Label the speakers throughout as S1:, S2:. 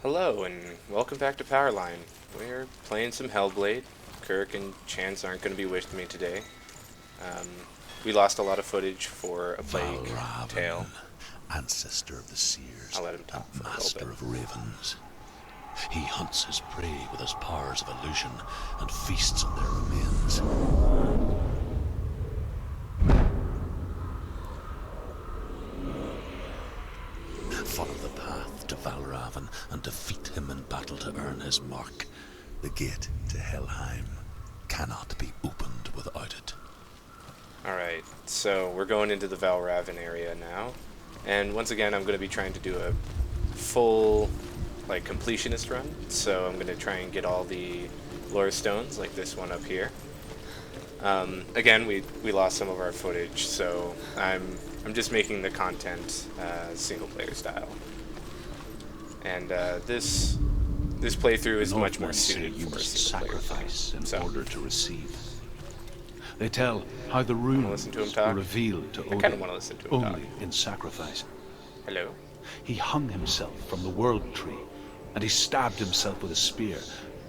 S1: Hello, and welcome back to POWERLINE. We're playing some Hellblade. Kirk and Chance aren't going to be with me today. We lost a lot of footage for a plague tale.
S2: Ancestor of the seers,
S1: I'll let him talk for a
S2: master
S1: little bit.
S2: of ravens. He hunts his prey with his powers of illusion and feasts on their remains. Follow the path to Valravan and defeat him in battle to earn his mark. The gate to Helheim cannot be opened without it.
S1: Alright, so we're going into the Valravan area now. And once again, I'm going to be trying to do a full, completionist run. So I'm going to try and get all the lore stones, like this one up here. Again, we lost some of our footage, so I'm just making the content single player style. And this playthrough is much more suited for a single player
S3: sacrifice in order to receive. They tell how the
S1: listen to him
S3: runes
S1: talk?
S3: were revealed to
S1: I kind of
S3: Odin
S1: want to listen to him
S3: only
S1: talk.
S3: in sacrifice.
S1: Hello?
S3: He hung himself from the world tree, and he stabbed himself with a spear,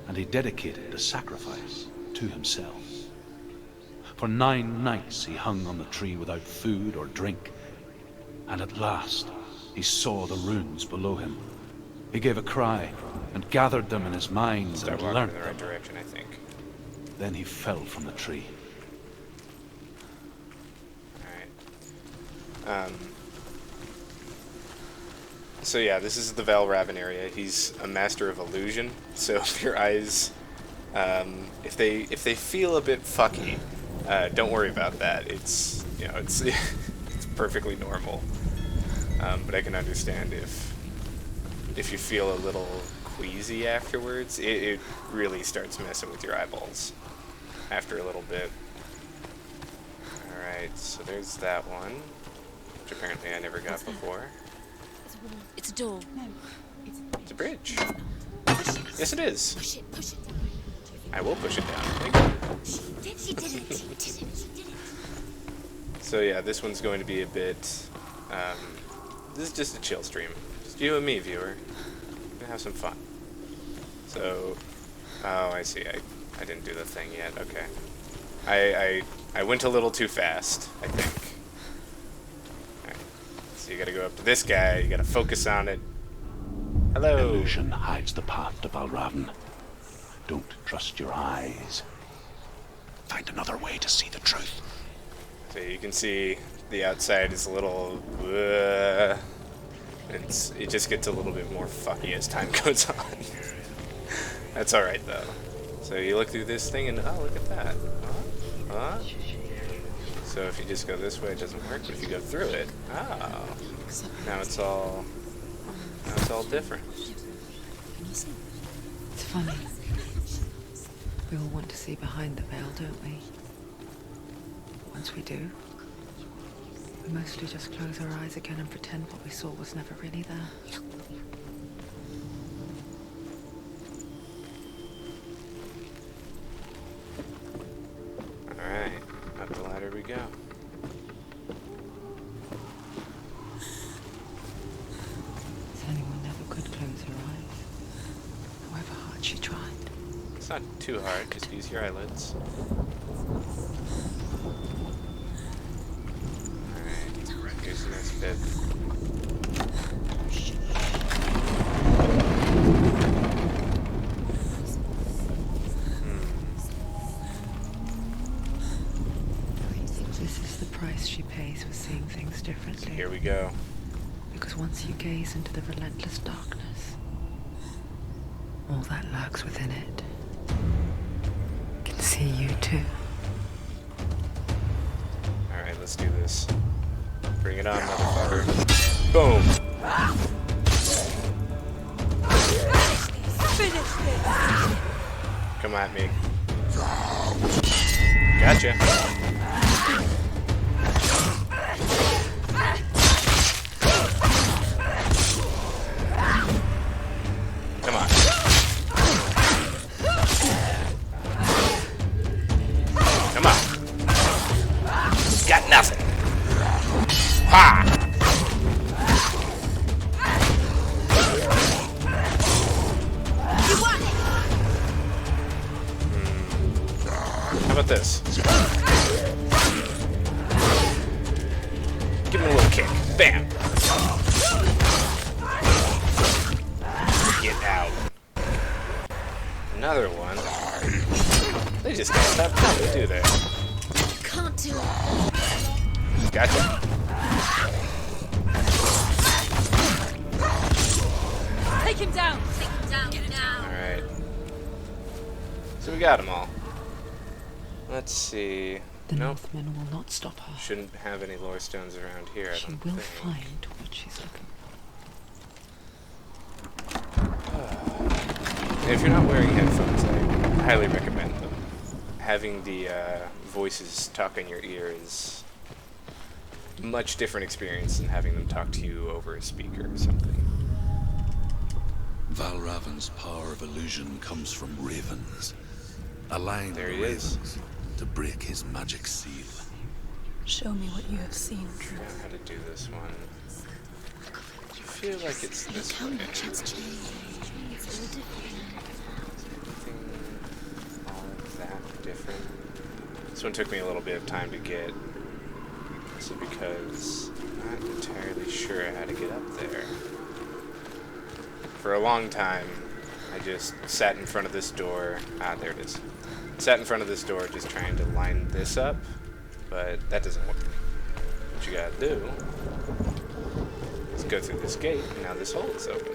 S3: and he dedicated the sacrifice to himself. For 9 nights he hung on the tree without food or drink, and at last he saw the runes below him. He gave a cry and gathered them in his mind
S1: Start
S3: and
S1: walking
S3: learnt
S1: in the
S3: them.
S1: right direction, I think.
S3: Then he fell from the tree.
S1: Alright. So yeah, this is the Valravan area. He's a master of illusion, so if your eyes, if they feel a bit fucky, don't worry about that. It's, it's it's perfectly normal. But I can understand if you feel a little queasy afterwards. It really starts messing with your eyeballs after a little bit. Alright, so there's that one, which apparently I never got before.
S4: It's a door. No,
S1: It's a bridge. Yes, it is.
S4: push it.
S1: I will push it down. Thank you.
S4: She did it.
S1: So yeah, this one's going to be a bit, this is just a chill stream. Just you and me, viewer. We're gonna have some fun. So, oh, I see. I didn't do the thing yet. Okay. I went a little too fast, I think. Alright. So you gotta go up to this guy, you gotta focus on it. Hello!
S3: Illusion hides the path to Valravan. Don't trust your eyes. Find another way to see the truth.
S1: So you can see the outside is a little, it just gets a little bit more fucky as time goes on. That's alright though. So you look through this thing and, oh, look at that. Huh? So if you just go this way, it doesn't work, but if you go through it, oh, now it's all different.
S5: It's funny. We all want to see behind the veil, don't we? Once we do, we mostly just close our eyes again and pretend what we saw was never really there.
S1: Alright, up the ladder we go.
S5: Anyone never could close her eyes, however hard she tried.
S1: It's not too hard, just use your eyelids. Alright, here's the next bit.
S5: This is the price she pays for seeing things differently.
S1: Here we go.
S5: Because once you gaze into the relentless darkness, all that lurks within it can see you too.
S1: Alright, let's do this. Bring it on, motherfucker. Boom! Come at me. Gotcha. Come on. Come on. Got nothing. Ha! about this? Give him a little kick. Bam! Get out. Another one. They just can't stop coming, do they?
S4: You can't do it.
S1: Gotcha.
S4: Take him down. Take him down. Get him down.
S1: Alright. So we got them all. Let's see.
S5: The
S1: Nope.
S5: Northmen will not stop her.
S1: Shouldn't have any lore stones around here, I
S5: She
S1: don't
S5: will
S1: think.
S5: find what she's looking
S1: If you're not wearing headphones, I highly recommend them. Having the voices talk in your ear is a much different experience than having them talk to you over a speaker or something.
S2: Valravan's power of illusion comes from ravens. Align
S1: There
S2: the
S1: he is.
S2: ravens to break his magic seal.
S4: Show me what you have seen, Truth.
S1: How to do this one. I feel like it's
S4: You
S1: this
S4: tell
S1: way.
S4: me what chance changed. It's all different.
S1: Anything all that different? This one took me a little bit of time to get. So because I'm not entirely sure how to get up there. For a long time, I just sat in front of this door. Ah, there it is. Sat in front of this door just trying to line this up, but that doesn't work. What you gotta do is go through this gate, and now this hole is open.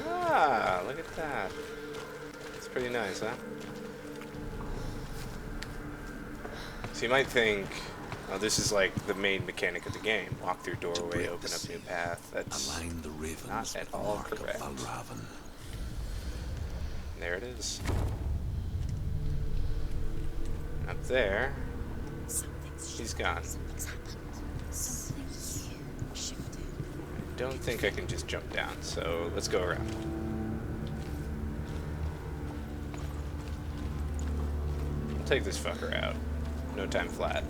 S1: Ah, look at that. It's pretty nice, huh? So you might think, oh, this is like the main mechanic of the game. Walk through doorway, open up new path. That's
S2: Align the ravens
S1: not at
S2: with the
S1: all
S2: mark
S1: correct.
S2: of Valravan.
S1: There it is. Up there, he's gone.
S4: Something's happened. Something's shifted.
S1: I don't think I can just jump down, so let's go around. I'll take this fucker out. No time flat.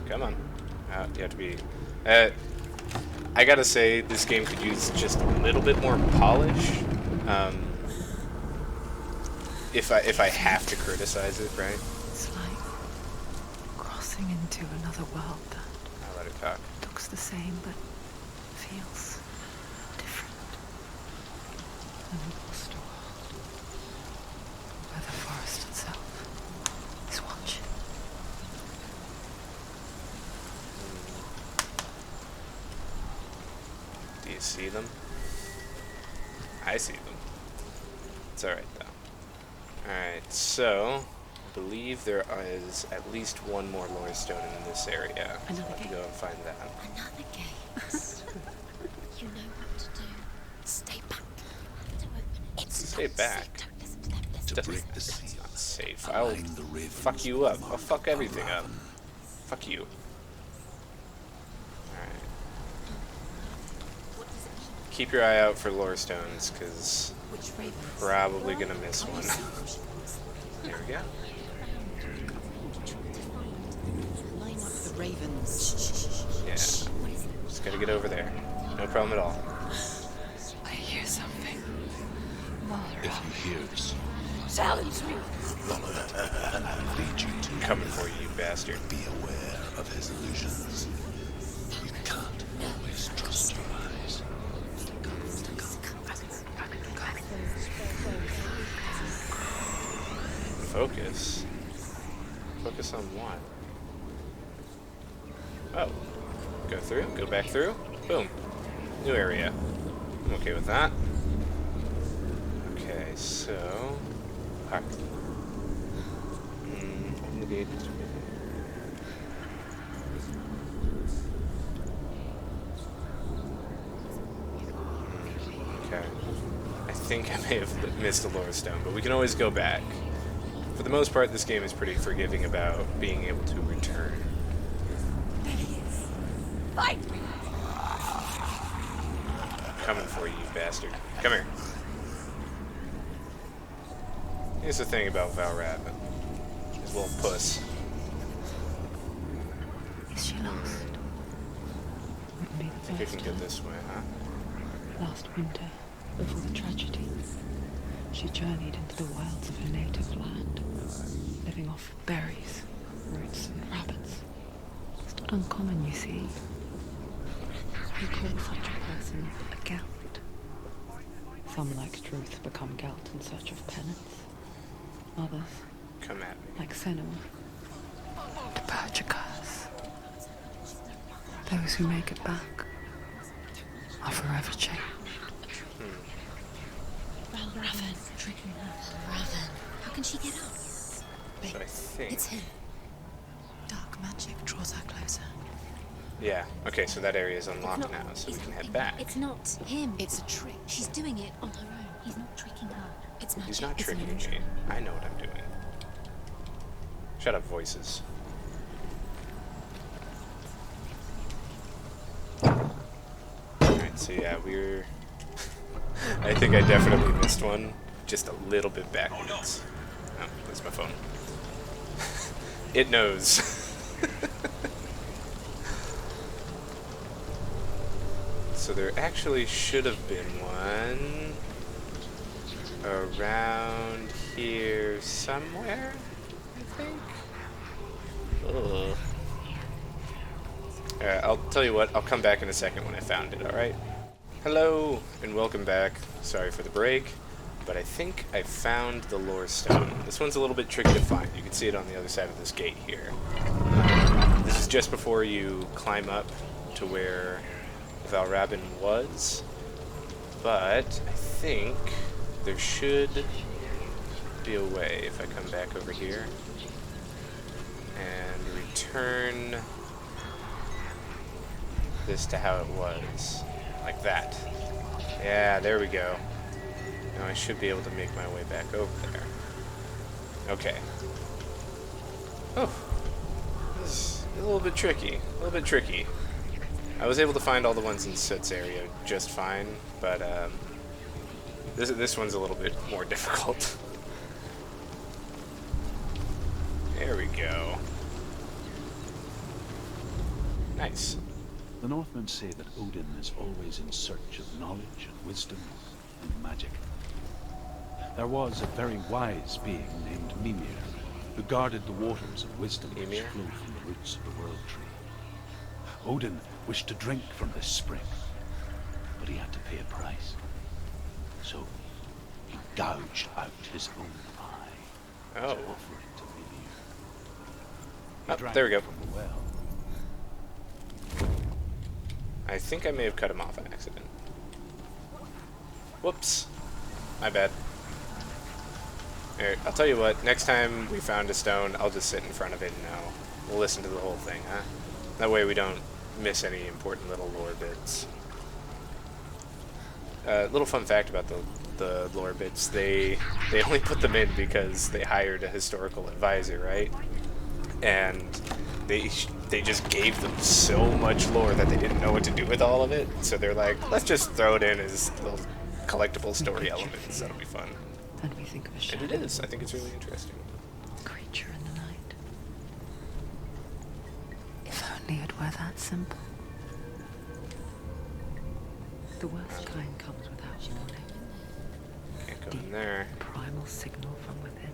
S1: Come on. You have to be... I gotta say, this game could use just a little bit more polish. If I have to criticize it, right?
S5: It's like crossing into another world that
S1: I'll let her talk.
S5: looks the same but feels different. An imposter world where the forest itself is watching.
S1: Do you see them? I see them. It's alright though. Alright, so I believe there is at least one more lore stone in this area. So
S4: Another
S1: I'll have to
S4: gate.
S1: go and find that.
S4: Another gate. You know what to do. Stay back. You have to open it. It's
S1: Stay
S4: not
S1: back.
S4: safe. Don't listen to them. Listen
S2: To
S4: to
S2: break
S4: them.
S2: the
S1: It's
S2: seal.
S1: not safe. I'll
S2: Align the ravens
S1: fuck you
S2: with
S1: up.
S2: the
S1: I'll
S2: mark
S1: fuck
S2: of
S1: everything up.
S2: Valravan.
S1: Fuck you. Alright.
S4: What does it mean?
S1: Keep your eye out for lore stones, because
S4: Which ravens?
S1: probably gonna miss one. There we go.
S4: Line up the ravens.
S1: Yeah.
S4: What is it?
S1: Just gotta get over there. No problem at all.
S5: I hear something.
S2: If you hear the sound,
S4: Silence me.
S2: follow it, and I'll lead you to
S1: I'm coming for you, you bastard.
S2: Be aware of his illusions. You can't always trust your eyes.
S1: Focus? Focus on what? Oh. Go through, go back through. Boom. New area. I'm okay with that. Okay, so... Park. Open the gate. Okay. I think I may have missed a lore stone, but we can always go back. For the most part, this game is pretty forgiving about being able to return.
S4: Fight!
S1: Coming for you, you bastard. Come here. Here's the thing about Valravan. His little puss.
S5: Is she lost? Wouldn't be
S1: I
S5: the
S1: think I
S5: first
S1: can go
S5: time.
S1: this way, huh?
S5: Last winter, before the tragedy, She journeyed into the wilds of her native land, living off berries, roots, and rabbits. It's not uncommon, you see. We call such a person a Gelt. Some, like Truth, become Gelt in search of penance. Others,
S1: Come at me.
S5: like Senua, purge a curse. Those who make it back are forever changed.
S4: Raven. Raven. How can she get up?
S1: So I think...
S4: It's him. Dark magic draws her closer.
S1: Yeah, okay, so that area is unlocked
S4: It's not-
S1: now, so we
S4: it's
S1: can head
S4: nothing.
S1: back.
S4: It's not him. It's a trick. She's doing it on her own. He's not tricking her. It's magic.
S1: He's not
S4: It's an
S1: tricking
S4: illusion.
S1: me. I know what I'm doing. Shut up, voices. Alright, so yeah, we're... I think I definitely missed one. Just a little bit backwards. Oh, that's my phone. It knows. So there actually should have been one around here somewhere, I think. Ugh. Alright, I'll tell you what, I'll come back in a second when I found it, alright? Hello, and welcome back. Sorry for the break, but I think I found the lore stone. This one's a little bit tricky to find. You can see it on the other side of this gate here. This is just before you climb up to where Valravn was, but I think there should be a way if I come back over here and return this to how it was, like that. Yeah, there we go. Now I should be able to make my way back over there. Okay. Oh, this is a little bit tricky, I was able to find all the ones in Soot's area just fine, but this one's a little bit more difficult. There we go. Nice.
S3: The Northmen say that Odin is always in search of knowledge and wisdom and magic. There was a very wise being named Mimir, who guarded the waters of wisdom which
S1: Mimir?
S3: flow from the roots of the world tree. Odin wished to drink from this spring, but he had to pay a price. So he gouged out his own eye to
S1: Oh.
S3: offer it to Mimir. He
S1: Oh,
S3: drank
S1: there we go.
S3: from the well.
S1: I think I may have cut him off on accident. Whoops. My bad. Here, I'll tell you what, next time we found a stone, I'll just sit in front of it and we'll listen to the whole thing, huh? That way we don't miss any important little lore bits. Little fun fact about the lore bits, they only put them in because they hired a historical advisor, right? And they just gave them so much lore that they didn't know what to do with all of it. So they're like, let's just throw it in as little collectible story elements. That'll be fun.
S5: Then we think of a
S1: And
S5: shadow.
S1: it is. I think it's really interesting.
S5: Creature in the night. If only it were that simple. The worst kind comes without warning.
S1: Can't go in there.
S5: Primal signal from within.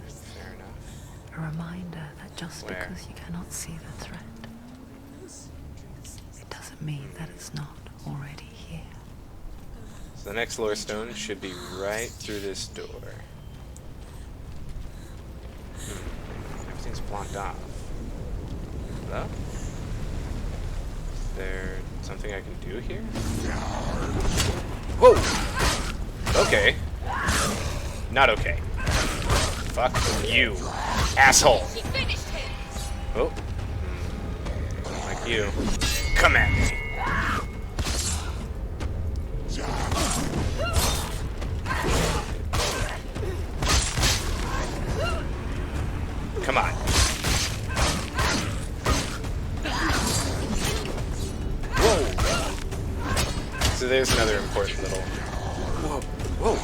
S1: Fair enough.
S5: A reminder that just
S1: Where?
S5: because you cannot see the threat, it doesn't mean that it's not already here.
S1: So the next lore stone should be right through this door. Everything's blocked off. Hello? Is there something I can do here? Whoa! Okay. Not okay. Fuck you, asshole! Oh. Don't like you. Come at me. Come on. Whoa! So there's another important little... Whoa!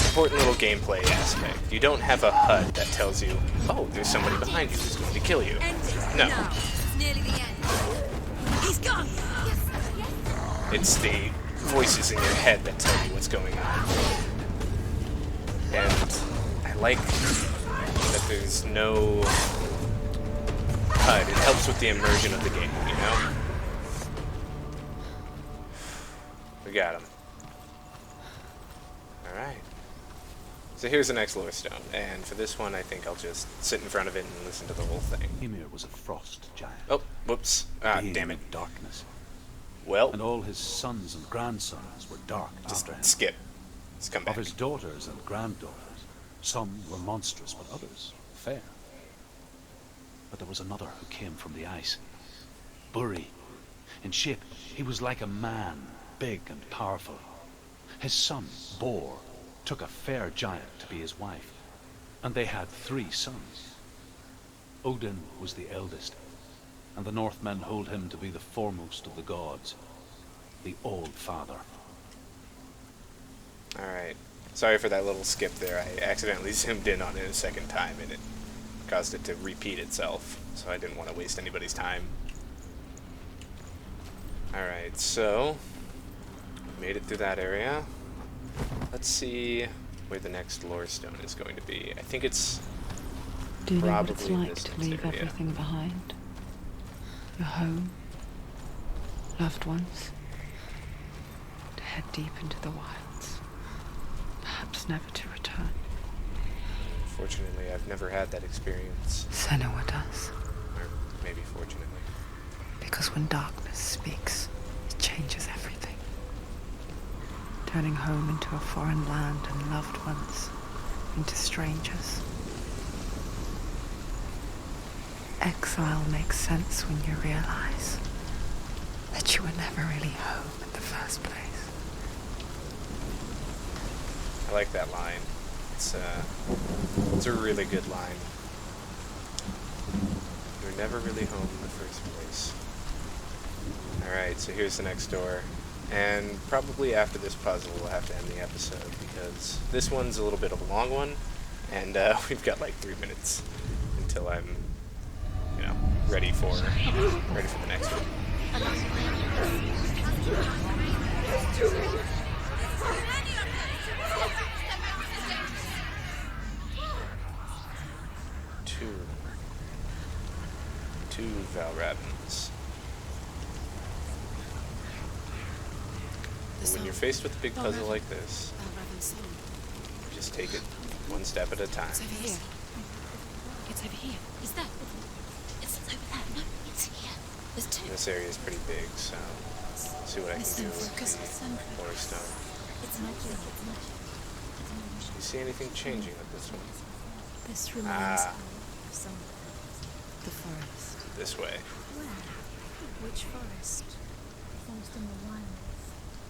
S1: Important little gameplay aspect. You don't have a HUD that tells you, oh, there's somebody behind you who's going to kill you. No.
S4: It's nearly the end. He's gone.
S1: It's the voices in your head that tell you what's going on. And I like that there's no HUD. It helps with the immersion of the game, you know? We got him. Alright. So here's the next lore stone, and for this one I think I'll just sit in front of it and listen to the whole thing.
S3: Ymir was a frost giant.
S1: Oh, whoops. Ah,
S3: being
S1: damn it.
S3: of darkness.
S1: Well,
S3: And all his sons and grandsons were dark
S1: just
S3: after him.
S1: skip. Let's come
S3: Of
S1: back.
S3: his daughters and granddaughters, some were monstrous, but others fair. But there was another who came from the ice. Buri. In shape, he was like a man, big and powerful. His son, Bor, took a fair giant to be his wife, and they had 3 sons. Odin was the eldest, and the Northmen hold him to be the foremost of the gods, the Old Father.
S1: Alright. Sorry for that little skip there. I accidentally zoomed in on it a second time and it caused it to repeat itself. So I didn't want to waste anybody's time. Alright, so made it through that area. Let's see where the next lore stone is going to be. I think it's
S5: Do you know what it's
S1: probably
S5: like
S1: this
S5: to
S1: next
S5: leave
S1: area.
S5: everything behind? Your home, loved ones, to head deep into the wilds, perhaps never to return.
S1: Fortunately, I've never had that experience.
S5: Senua does,
S1: Or maybe fortunately.
S5: because when darkness speaks, it changes everything, turning home into a foreign land and loved ones into strangers. Exile makes sense when you realize that you were never really home in the first place.
S1: I like that line. It's a really good line. You're never really home in the first place. Alright, so here's the next door. And probably after this puzzle we'll have to end the episode because this one's a little bit of a long one and we've got like 3 minutes until I'm, you know, ready for the next one. Two Valravens. When you're faced with a big puzzle like this, just take it one step at a time.
S4: It's over here. It's over here. Is that? It's over there. No, it's here. There's 2.
S1: This area is pretty big, so I'll see what I can do with
S4: Focus.
S1: the lore stone.
S4: It's magic.
S1: Do you see anything changing with this one?
S4: This reminds
S1: Ah.
S4: me of some. The forest.
S1: This way.
S4: Where? Which forest? Forest in the wilds.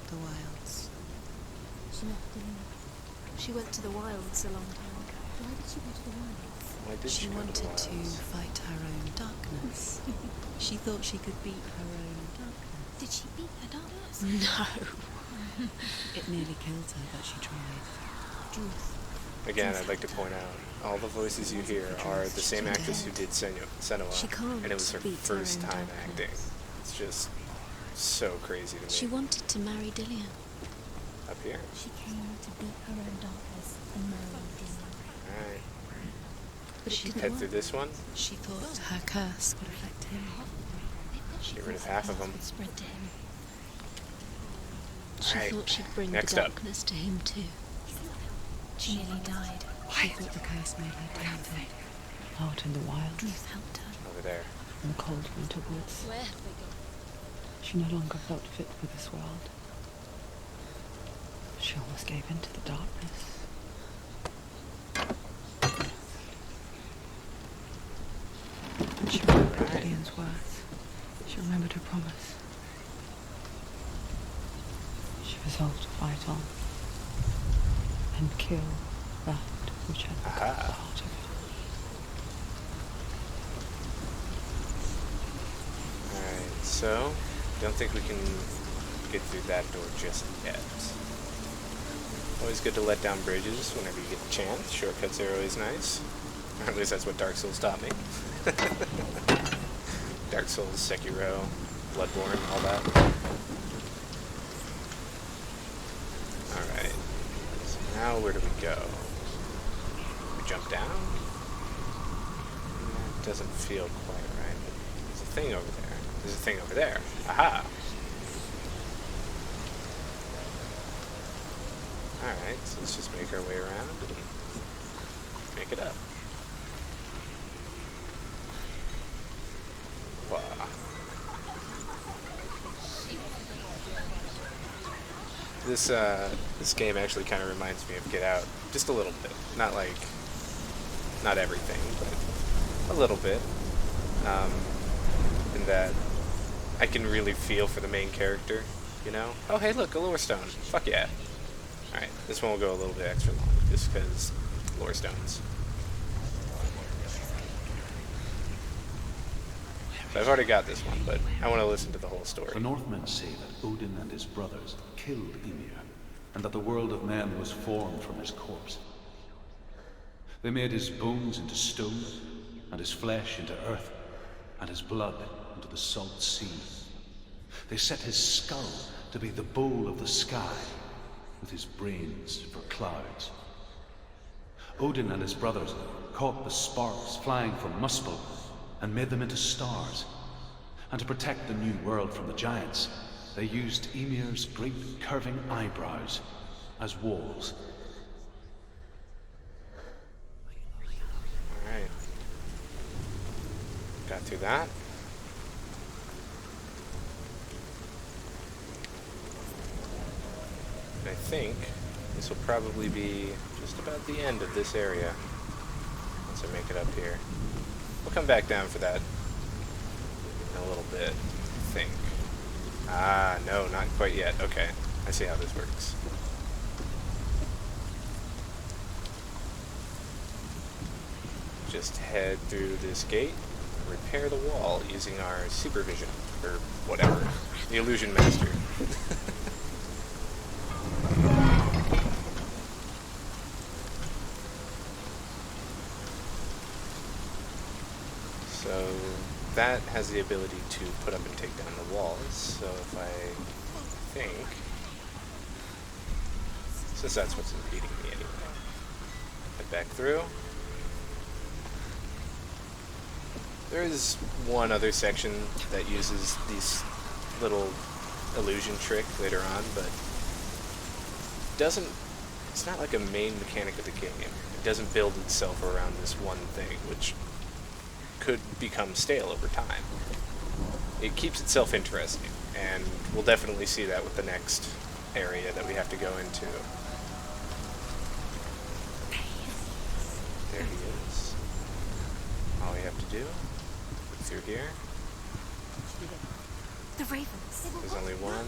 S4: The wilds. She left Dillian. She went to the wilds a long time ago. Why did she go to the wilds?
S1: Why did
S6: She
S1: go to the
S6: wanted to
S1: wilds?
S6: fight her own darkness. She thought she could beat her own darkness.
S4: Did she beat her darkness?
S6: No. It nearly killed her, but she tried.
S4: Truth.
S1: Again, I'd like to point out, all the voices you hear are the same actress who did Senua,
S4: She can't
S1: and it was her
S4: beat her
S1: first
S4: own
S1: time
S4: darkness.
S1: acting. It's just so crazy to me.
S4: She wanted to marry Dillian.
S1: Up here.
S4: She came to beat her own darkness and marry Dillian.
S1: Alright.
S4: But she didn't
S1: Head
S4: want
S1: through this one.
S6: She thought her curse would affect him.
S4: She
S1: Get rid of
S4: thought
S1: half
S4: the
S1: of
S4: curse
S1: them.
S4: would spread to him. She
S1: Alright,
S4: thought she'd bring
S1: next
S4: the
S1: up.
S4: darkness to him too. She nearly died.
S6: She thought the curse made her tainted.
S5: Out in the wild,
S4: Truth helped her.
S1: Over there.
S5: in the cold winter woods,
S4: Where have they gone?
S5: she no longer felt fit for this world. She almost gave in to the darkness. She remembered Gideon's words. She remembered her promise. She resolved to fight on and kill that which had become
S1: Aha.
S5: part of her.
S1: Alright, so, don't think we can get through that door just yet. Always good to let down bridges whenever you get the chance. Shortcuts are always nice. Or at least that's what Dark Souls taught me. Dark Souls, Sekiro, Bloodborne, all that. now where do we go? We jump down? That doesn't feel quite right. There's a thing over there. There's a thing over there. Aha! Alright, so let's just make our way around and make it up. Wow. This game actually kind of reminds me of Get Out, just a little bit. Not like, not everything, but a little bit. In that I can really feel for the main character, you know? Oh, hey, look, a lore stone. Fuck yeah. Alright, this one will go a little bit extra long, just because lore stones. So I've already got this one, but I want to listen to the whole story.
S3: The Northmen say that Odin and his brothers killed Ymir, and that the world of men was formed from his corpse. They made his bones into stone, and his flesh into earth, and his blood into the salt sea. They set his skull to be the bowl of the sky, with his brains for clouds. Odin and his brothers caught the sparks flying from Muspel and made them into stars. And to protect the new world from the giants, they used Ymir's great curving eyebrows as walls.
S1: Alright. Got through that. And I think this will probably be just about the end of this area once I make it up here. We'll come back down for that in a little bit, I think. Ah, no, not quite yet. Okay, I see how this works. Just head through this gate, repair the wall using our supervision, or whatever. The Illusion Master. So that has the ability to put up and take down the walls. So if I think, since that's what's impeding me anyway, head back through. There is one other section that uses these little illusion trick later on, but it's not like a main mechanic of the game. It doesn't build itself around this one thing, which could become stale over time. It keeps itself interesting, and we'll definitely see that with the next area that we have to go into. There he is. All we have to do, look through here.
S4: The ravens.
S1: There's only one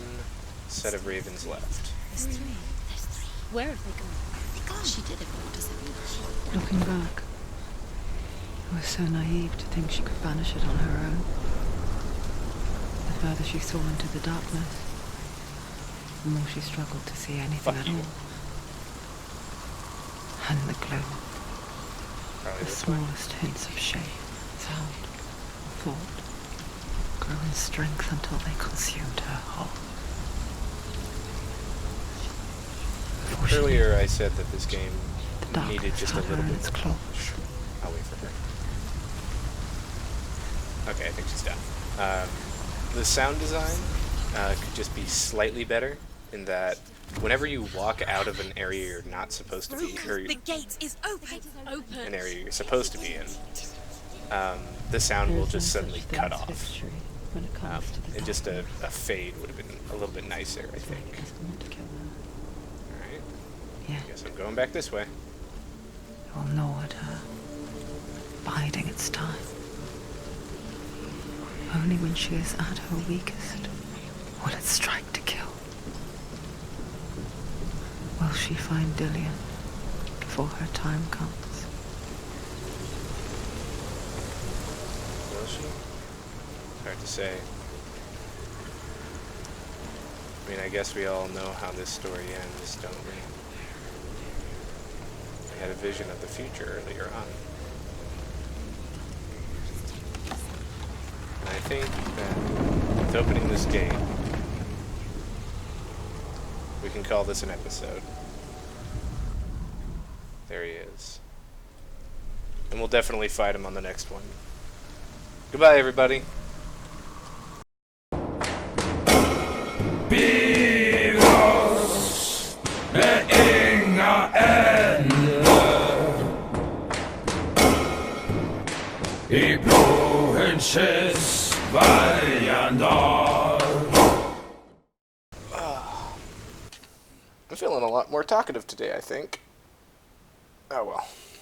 S1: set of ravens left.
S4: There's three. Where have they gone? She did it. What does it mean?
S5: Looking back, I was so naive to think she could banish it on her own. The further she saw into the darkness, the more she struggled to see anything
S1: Fuck
S5: at
S1: you.
S5: all. And the gloom,
S1: Probably
S5: the
S1: this way.
S5: smallest hints of shape, sound, or thought, grew in strength until they consumed her whole. Before she
S1: Earlier I said that this game
S5: The darkness
S1: needed just a
S5: had her
S1: little
S5: in
S1: bit
S5: its
S1: more
S5: claws.
S1: polish. I'll wait for her. Okay, I think she's done. The sound design could just be slightly better in that whenever you walk out of an area you're not supposed to be, or
S6: The gate is open.
S1: an area you're supposed to be in, the sound
S5: There
S1: will
S5: is no
S1: just
S5: such
S1: suddenly
S5: thing
S1: cut
S5: as
S1: off.
S5: victory when it comes to the
S1: And just a
S5: darkness.
S1: fade would have been a little bit nicer, I think.
S5: It doesn't want to kill her.
S1: Alright,
S5: Yeah,
S1: guess I'm going back this way.
S5: it will gnaw at her, biding its time. Only when she is at her weakest will it strike to kill. Will she find Dillian before her time comes?
S1: Will she? Hard to say. I mean, I guess we all know how this story ends, don't we? We had a vision of the future earlier on. And I think that with opening this gate, we can call this an episode. There he is. And we'll definitely fight him on the next one. Goodbye, everybody.
S7: I blåhensjes varjandar.
S1: I'm feeling a lot more talkative today, I think. Oh well.